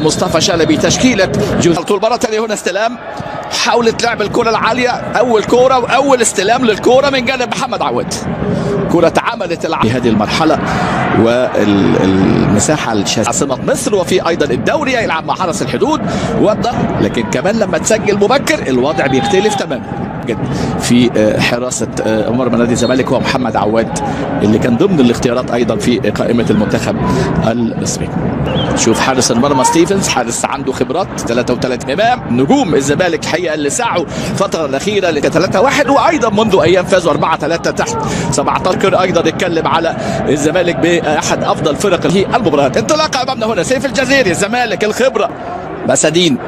مصطفى شلبي تشكيلة جوز طول مرة ثانية. هنا استلام، حاولت لعب الكرة العالية، أول كرة وأول استلام للكرة من جانب محمد عواد. كرة اتعملت في هذه المرحلة والمساحة عاصمة مصر، وفي أيضا الدوري يلعب مع حرس الحدود لكن كمان لما تسجل مبكر الوضع بيختلف تماما في حراسة مرمى نادي الزمالك هو محمد عواد اللي كان ضمن الاختيارات أيضا في قائمة المنتخب المصري. شوف حارس المرمى ستيفنز، حارس عنده خبرات 33 امام نجوم الزمالك الحقيقه اللي سعوا الفتره الاخيره ل 3-1 وايضا منذ ايام فازوا 4-3 تحت 17. ايضا نتكلم على الزمالك باحد افضل فرق المباريات. انطلاقه امامنا هنا سيف الجزيري، الزمالك الخبره مسادين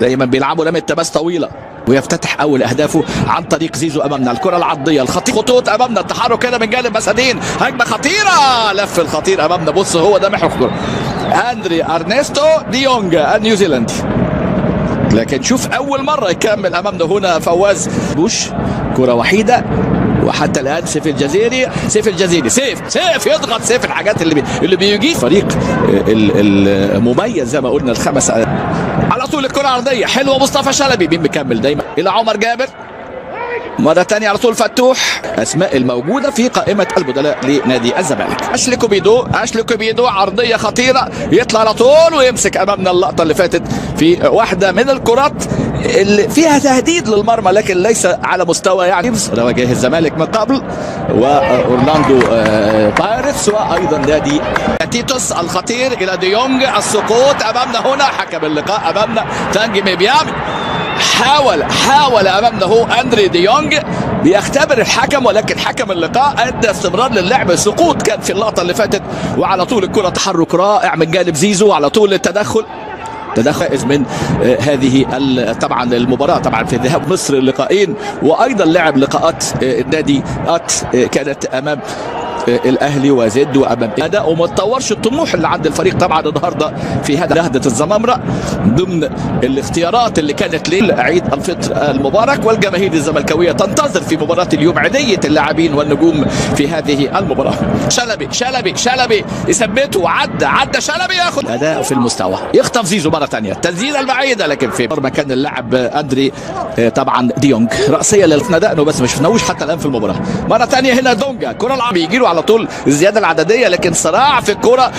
دايما بيلعبوا لمة تماس طويله ويفتتح اول اهدافه عن طريق زيزو. امامنا الكره العرضيه الخطير، خطوط امامنا، التحرك هنا من جانب مسادين، هجمه خطيره، لف الخطير امامنا. بص هو ده محور الكره اندري ارنستو ديونج النيوزيلندي، لكن شوف اول مره يكمل امامنا هنا فواز بوش. كره وحيده وحتى الان سيف الجزيري سيف يضغط، سيف الحاجات اللي بيجي فريق المميز زي ما قلنا الخمس. على طول الكره عرضيه حلوه، مصطفى شلبي مين مكمل دايما الى عمر جابر، مرة ثانية على طول فتوح. أسماء الموجودة في قائمة البدلاء لنادي الزمالك. أشلي كوبيدو عرضية خطيرة، يطلع على طول ويمسك أمامنا اللقطة اللي فاتت في واحدة من الكرات اللي فيها تهديد للمرمى لكن ليس على مستوى يعني رواجه الزمالك من قبل، وأورلاندو بايرتس وأيضا نادي تيتوس الخطير إلى ديونج. السقوط أمامنا هنا، حكم اللقاء أمامنا تانجي ميبيامي حاول امامنا هو اندري ديونج بيختبر الحكم، ولكن حكم اللقاء ادى استمرار للعب. سقوط كان في اللقطه اللي فاتت، وعلى طول الكره تحرك رائع من جانب زيزو، على طول التدخل فائز من هذه طبعا المباراه طبعا في ذهاب مصر اللقاءين، وايضا لعب لقاءات النادي كانت امام الاهلي وزد وامام اداء وما تطورش الطموح اللي عند الفريق طبعا النهارده في هذا نهضه الزمامره ضمن الاختيارات اللي كانت لعيد الفطر المبارك. والجماهير الزملكاويه تنتظر في مباراه اليوم عيديه اللاعبين والنجوم في هذه المباراه. شلبي يثبته، عدى شلبي ياخذ اداء في المستوى، يخطف زيزو مره ثانيه التسديده البعيده لكن في مكان اللاعب اندري طبعا ديونج راسيه للنداء بس ما شفناهوش حتى الان في المباراه. مره ثانيه هنا دونجا، كره العب بيجي له على طول الزياده العدديه لكن صراع في الكره.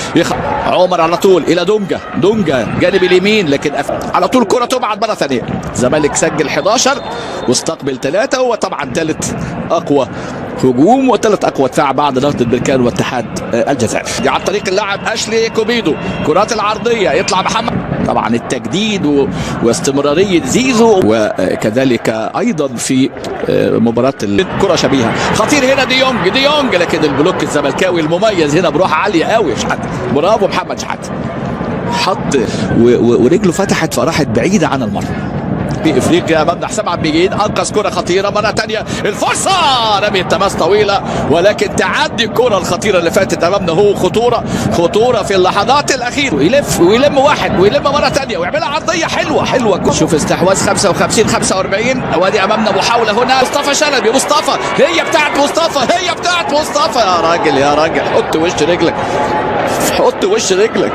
عمر على طول الى دونجا جانب اليمين، لكن على طول كره تبعد مره ثانيه. الزمالك سجل 11 واستقبل 3، هو طبعا ثالث اقوى هجوم وثالث اقوى دفاع بعد نهضه بركان واتحاد الجزائر. عن طريق اللاعب اشلي كوبيدو، كرات العرضيه يطلع محمد، طبعا التجديد واستمراريه زيزو، وكذلك ايضا في مباراه الكره شبيهه خطير هنا ديونج لكن البلوك الزملكاوي المميز هنا بروح عاليه قوي. شحات برافو محمد شحات، حط ورجله فتحت فراحت بعيده عن المرمى. في افريقيا امامنا حسام عبد المجيد انقذ كره خطيره مره ثانيه، الفرصه رمي التماس طويله ولكن تعدي الكره الخطيره اللي فاتت امامنا هو خطوره في اللحظات الاخيره، ويلم واحد ويلم مره ثانيه ويعملها عرضيه حلوه. شوف استحواذ 55-45. وادي امامنا محاوله هنا مصطفى شلبي، هي بتاعت مصطفى يا راجل حط وش رجلك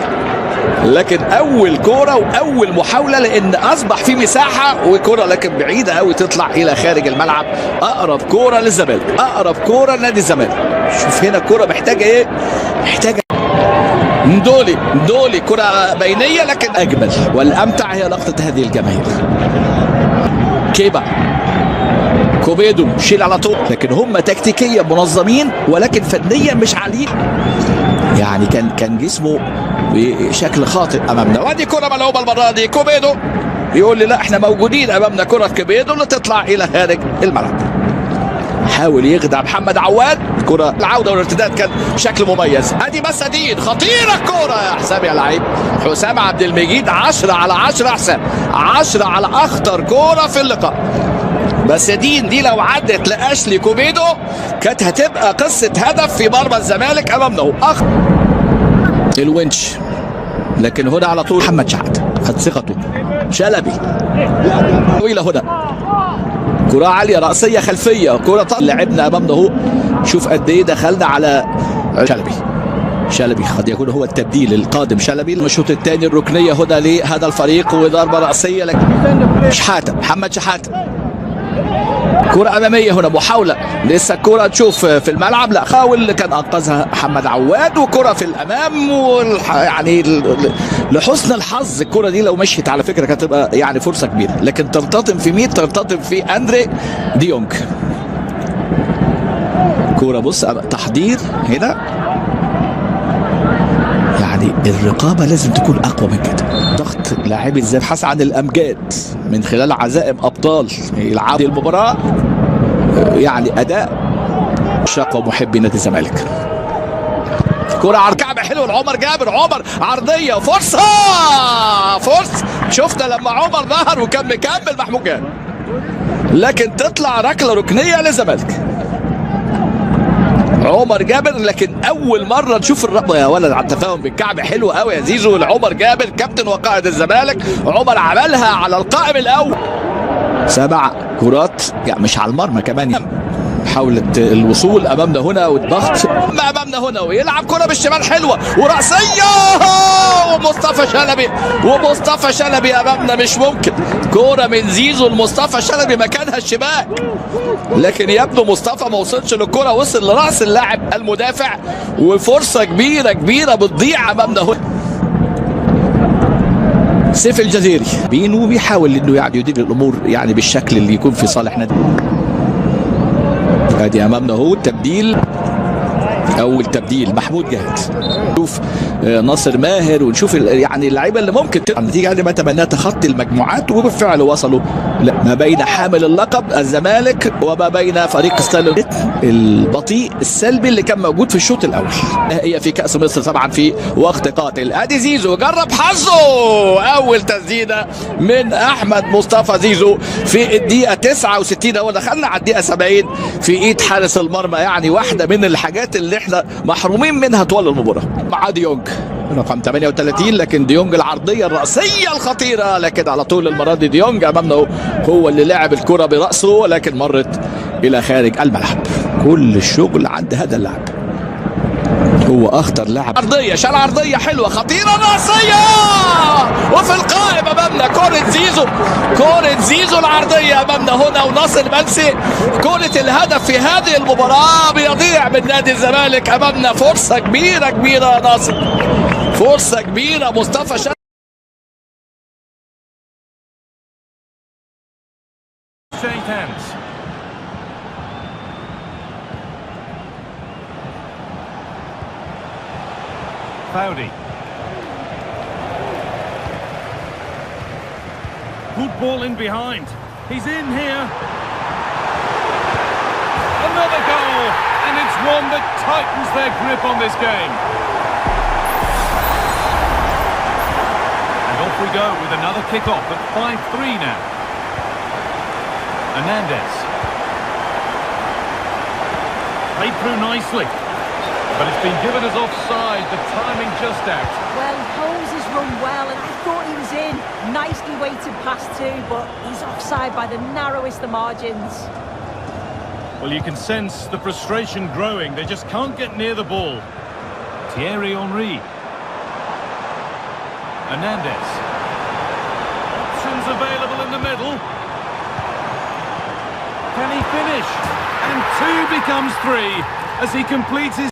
لكن اول كرة واول محاولة لان اصبح في مساحة وكرة لكن بعيدة قوي تطلع الى خارج الملعب. اقرب كرة للزمالك، اقرب كرة لنادي الزمالك. شوف هنا الكرة محتاجة ايه، محتاجة ندولي كرة بينية لكن اجمل والامتع هي لقطة هذه الجماهير. كوبيدو شيل على طول، لكن هم تكتيكيا منظمين ولكن فنيا مش عاليين، يعني كان جسمه بشكل خاطئ امامنا. وادي كره ملعوبه المره دي، كوبيدو يقول لي لا احنا موجودين امامنا، كره كوبيدو اللي تطلع الى خارج الملعب. حاول يخدع محمد عواد، كره العوده والارتداد كان بشكل مميز. ادي مسادين خطيره الكره يا حسام يا لعيب حسام عبد المجيد، 10/10 حسام، 10 على اخطر كره في اللقاء. مسادين دي لو عدت لاشلي كوبيدو كانت هتبقى قصه هدف في مرمى الزمالك امامنا. الونش لكن هنا على طول محمد شحات خد ثقته. شلبي طويله هنا، كره عاليه راسيه خلفيه، كره لعبنا امامنا اهو. شوف قد ايه دخلنا على شلبي شلبي قد يكون هو التبديل القادم. شلبي الشوط الثاني الركنيه هنا لهذا الفريق وضربه راسيه لك شحاته، محمد شحاته. كرة أمامية هنا، محاولة لسه الكرة تشوف في الملعب، لا حاول كان أنقذها محمد عواد، وكرة في الأمام يعني لحسن الحظ الكرة دي لو مشيت على فكرة كانت تبقى يعني فرصة كبيرة، لكن ترتطم في مين؟ ترتطم في أندري ديونج. كرة بص تحضير هنا، يعني الرقابة لازم تكون أقوى من كده. ضغط لاعبي الزبحث عن الأمجاد من خلال عزائم أبطال يلعبوا المباراة، يعني أداء شقوى محبي نادي الزمالك. كرة على الكعب حلوة لعمر جابر، عمر عرضية فرصة شفنا لما عمر ظهر وكان مكمل محمود جابر، لكن تطلع ركلة ركنية للزمالك. عمر جابر، لكن اول مره نشوف الرقبه يا ولد على التفاهم بالكعب حلو قوي يا زيزو لعمر جابر كابتن وقائد الزمالك. عمر عملها على القائم الاول. 7 كرات يعني مش على المرمى كمان، حاولت الوصول امامنا هنا والضغط امامنا هنا، ويلعب كره بالشمال حلوه وراسيه، ومصطفى شلبي امامنا. مش ممكن كره من زيزو لمصطفى شلبي مكانها الشباك، لكن يبدو مصطفى ما وصلش للكره، وصل لراس اللاعب المدافع، وفرصه كبيره بتضيع امامنا هنا. سيف الجزيري بينه بيحاول انه يعني يدير الامور يعني بالشكل اللي يكون في صالح نادي. ادي امامنا هو التبديل، اول تبديل محمود جهد. نشوف ناصر ماهر ونشوف يعني اللعيبه اللي ممكن تبقى النتيجه اللي ما تمناها تخطي المجموعات، وبالفعل وصلوا ما بين حامل اللقب الزمالك وما بين فريق ستانلي البطيء السلبي اللي كان موجود في الشوط الاول. هي في كاس مصر طبعا في وقت قاتل. ادي زيزو جرب حظه، اول تسديده من احمد مصطفى زيزو في الدقيقه 69، هو دخلنا على الدقيقه 70 في ايد حارس المرمى، يعني واحده من الحاجات اللي احنا محرومين منها طوال المباراه. مع ديونج رقم 38، لكن ديونج العرضيه الراسيه الخطيره، لكن على طول المره دي ديونج امامنا هو اللي لعب الكره براسه، ولكن مرت الى خارج الملعب. كل الشغل عند هذا اللاعب، هو اخطر لاعب. عرضيه شال عرضيه حلوه خطيره راسيه، وفي القائم امامنا كره زيزو العرضيه امامنا هنا، وناصر منسي كره الهدف في هذه المباراه بيضيع من نادي الزمالك. امامنا فرصه كبيره يا ناصر، فرصه كبيره. مصطفى شلبي Foudy. Good ball in behind. He's in here. Another goal, and it's one that tightens their grip on this game. And off we go with another kick-off at 5-3 now. Hernandez. Played through nicely. But it's been given as offside, the timing just out. Well, Holmes has run well, and I thought he was in. Nicely weighted pass too, but he's offside by the narrowest of margins. Well, you can sense the frustration growing. They just can't get near the ball. Thierry Henry. Hernandez. Options available in the middle. Can he finish? And 2 becomes 3 as he completes his...